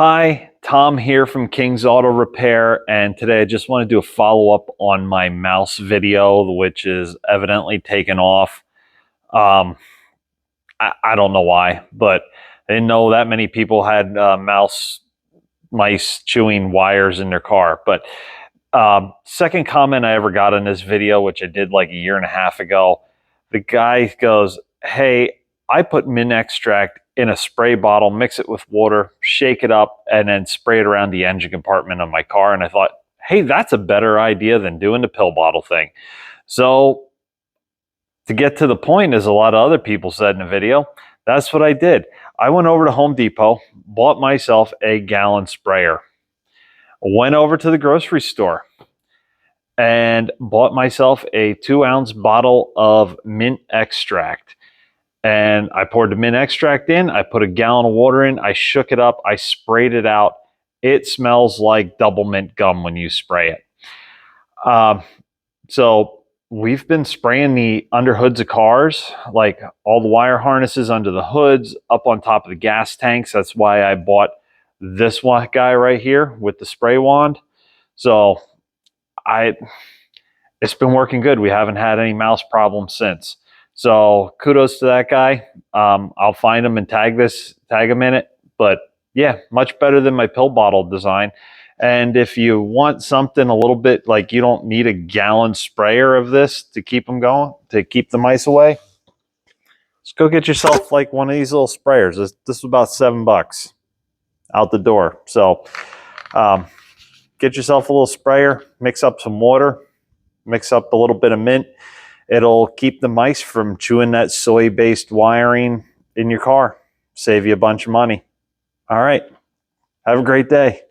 Hi, Tom here from King's Auto Repair, and today I just want to do a follow-up on my mouse video, which is evidently taken off. Um, I don't know why, but I didn't know that many people had mice chewing wires in their car. But second comment I ever got in this video, which I did like a year and a half ago, the guy goes, "Hey, I put mint extract in a spray bottle, mix it with water, shake it up, and then spray it around the engine compartment of my car." And I thought, hey, that's a better idea than doing the pill bottle thing. So to get to the point, as a lot of other people said in the video, that's what I did. I went over to Home Depot, bought myself a gallon sprayer, went over to the grocery store and bought myself a 2-ounce bottle of mint extract. And I poured the mint extract in, I put a gallon of water in, I shook it up, I sprayed it out. It smells like double mint gum when you spray it. So we've been spraying the under hoods of cars, like all the wire harnesses under the hoods, up on top of the gas tanks. That's why I bought this one guy right here with the spray wand. So it's been working good. We haven't had any mouse problems since. So kudos to that guy. I'll find him and tag him in it. But yeah, much better than my pill bottle design. And if you want something a little bit like you don't need a gallon sprayer of this to keep them going, to keep the mice away, just go get yourself like one of these little sprayers. This is about $7 out the door. So get yourself a little sprayer, mix up some water, mix up a little bit of mint. It'll keep the mice from chewing that soy-based wiring in your car. Save you a bunch of money. All right. Have a great day.